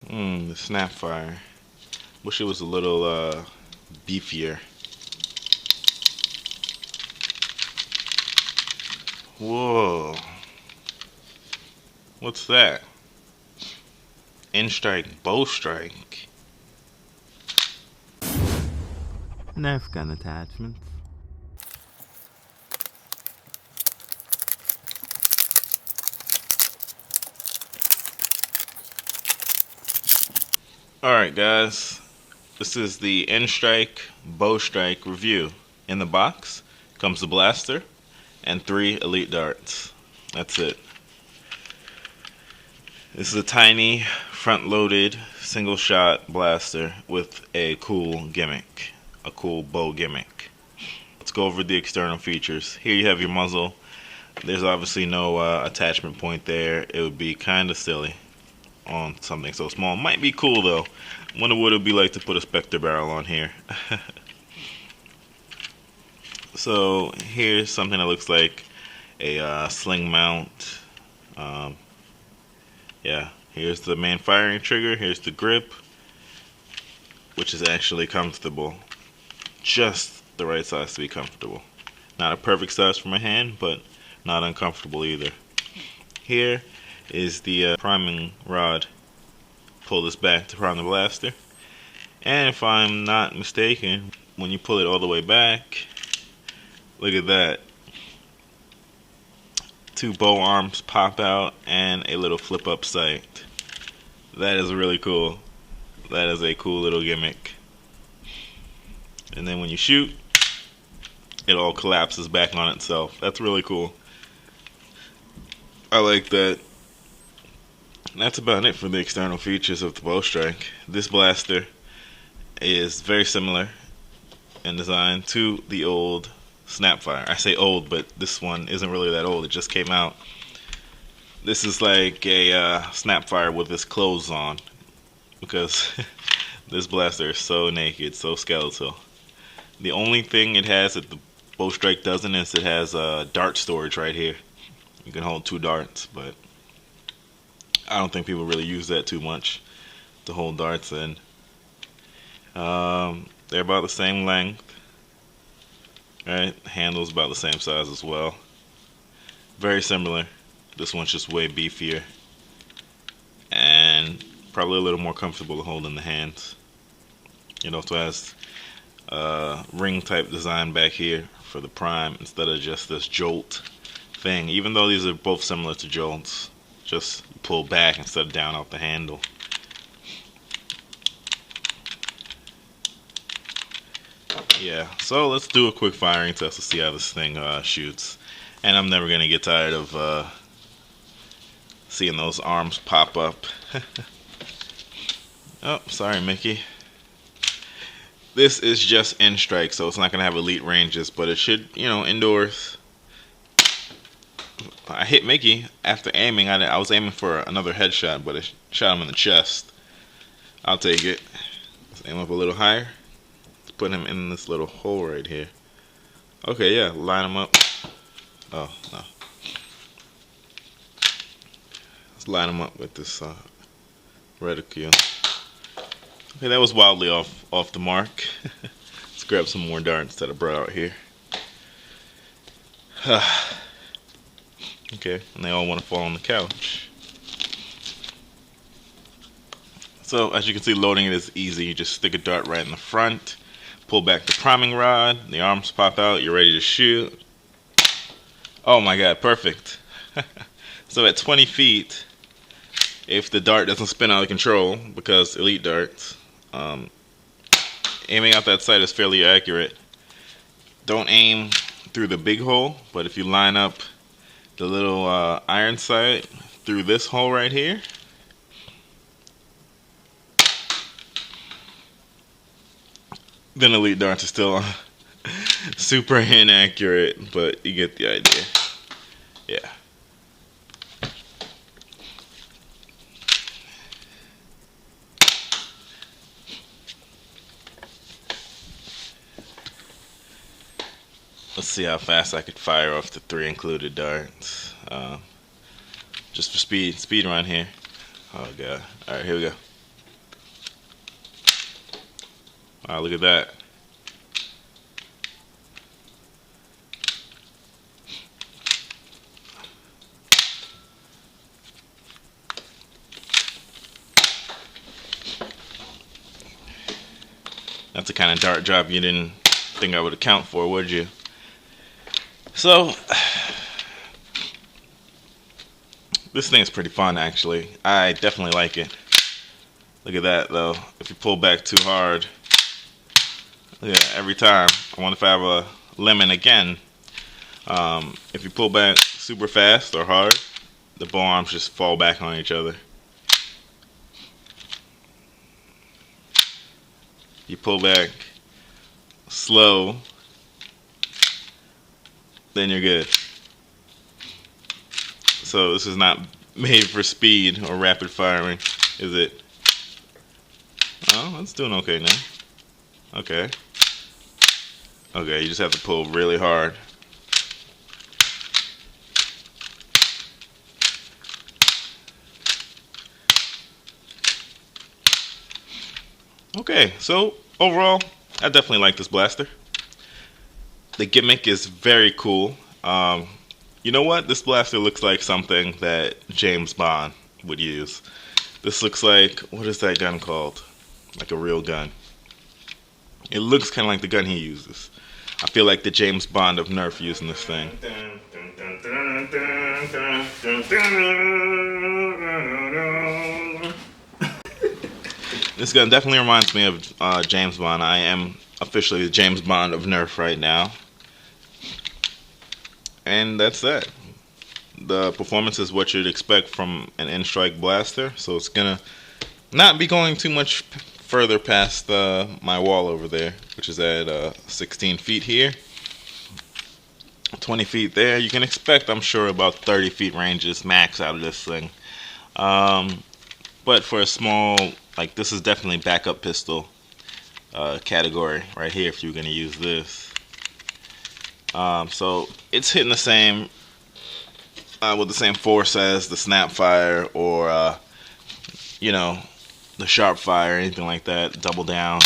The Snapfire. Wish it was a little beefier. Whoa. What's that? N-Strike Bowstrike. Nerf gun attachments. Alright guys, this is the N-Strike Bowstrike review. In the box comes the blaster and 3 elite darts. That's it. This is a tiny front-loaded single shot blaster with a cool gimmick, a cool bow gimmick. Let's go over the external features. Here you have your muzzle. There's obviously no attachment point there. It would be kind of silly on something so small. Might be cool though. Wonder what it would be like to put a Spectre barrel on here. So here's something that looks like a sling mount. Yeah, here's the main firing trigger. Here's the grip, which is actually comfortable. Just the right size to be comfortable. Not a perfect size for my hand, but not uncomfortable either. Here is the priming rod. Pull this back to prime the blaster, and if I'm not mistaken, when you pull it all the way back, look at that. 2 bow arms pop out and a little flip up sight. That is really cool. That is a cool little gimmick. And then when you shoot, it all collapses back on itself. That's really cool. I like that. That's about it for the external features of the Bowstrike. This blaster is very similar in design to the old Snapfire. I say old, but this one isn't really that old. It just came out. This is like a Snapfire with its clothes on, because this blaster is so naked, so skeletal. The only thing it has that the Bowstrike doesn't is it has dart storage right here. You can hold 2 darts, but I don't think people really use that too much to hold darts in. They're about the same length. Right, handle's about the same size as well. Very similar. This one's just way beefier and probably a little more comfortable to hold in the hands. It also has ring type design back here for the prime instead of just this jolt thing. Even though these are both similar to jolts, just pull back instead of down out the handle. Yeah, so let's do a quick firing test to see how this thing shoots. And I'm never gonna get tired of seeing those arms pop up. Oh, sorry, Mickey. This is just N-Strike, so it's not gonna have elite ranges, but it should, indoors. I hit Mickey after aiming. I was aiming for another headshot, but it shot him in the chest. I'll take it. Let's aim up a little higher. Let's put him in this little hole right here. Okay, yeah, line him up. Oh, no. Let's line him up with this reticule. Okay, that was wildly off the mark. Let's grab some more darts that I brought out here. Okay, and they all want to fall on the couch. So, as you can see, loading it is easy. You just stick a dart right in the front, pull back the priming rod, the arms pop out, you're ready to shoot. Oh my god, perfect. So at 20 feet, if the dart doesn't spin out of control, because elite darts, aiming out that sight is fairly accurate. Don't aim through the big hole, but if you line up the little iron sight through this hole right here, then elite darts are still super inaccurate, but you get the idea. Yeah. Let's see how fast I could fire off the 3 included darts. Just for speed run here. Oh god. Alright, here we go. Look at that. That's the kind of dart job you didn't think I would account for, would you? So, this thing is pretty fun, actually. I definitely like it. Look at that, though. If you pull back too hard, look at that, every time. I wonder if I have a lemon again. If you pull back super fast or hard, the bow arms just fall back on each other. You pull back slow, then you're good. So this is not made for speed or rapid firing, is it? Oh, it's doing okay now. Okay. Okay, you just have to pull really hard. Okay, so overall, I definitely like this blaster. The gimmick is very cool. You know what? This blaster looks like something that James Bond would use. This looks like, what is that gun called? Like a real gun. It looks kind of like the gun he uses. I feel like the James Bond of Nerf using this thing. This gun definitely reminds me of James Bond. I am officially the James Bond of Nerf right now. And that's that. The performance is what you'd expect from an N-Strike blaster, so it's gonna not be going too much further past my wall over there, which is at 16 feet here, 20 feet there. You can expect, I'm sure, about 30 feet ranges max out of this thing. But for a small, like, this is definitely backup pistol category right here if you're gonna use this. So it's hitting the same with the same force as the Snapfire or you know, the Sharpfire, anything like that, double down.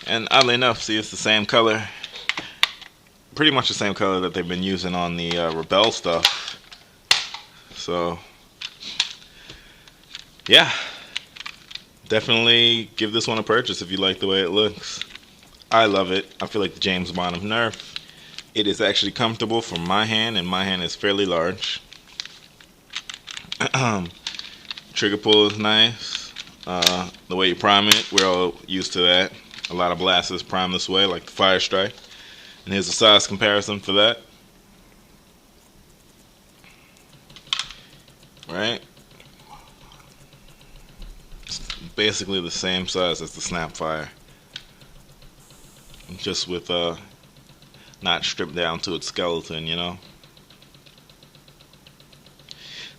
And oddly enough, see, it's the same color, pretty much the same color that they've been using on the Rebel stuff. So yeah, definitely give this one a purchase if you like the way it looks. I love it. I feel like the James Bond of Nerf. It is actually comfortable for my hand, and my hand is fairly large. Trigger pull is nice. The way you prime it, we're all used to that. A lot of blasters prime this way, like the Bowstrike. And here's a size comparison for that. Right? It's basically the same size as the Snapfire, just with not stripped down to its skeleton, you know.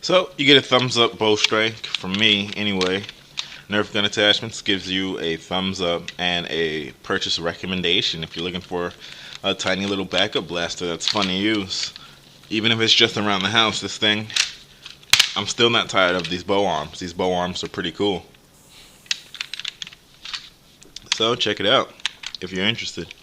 So you get a thumbs up Bowstrike from me anyway. Nerf gun attachments gives you a thumbs up and a purchase recommendation if you're looking for a tiny little backup blaster that's fun to use. Even if it's just around the house, this thing, I'm still not tired of these bow arms. These bow arms are pretty cool. So check it out if you're interested.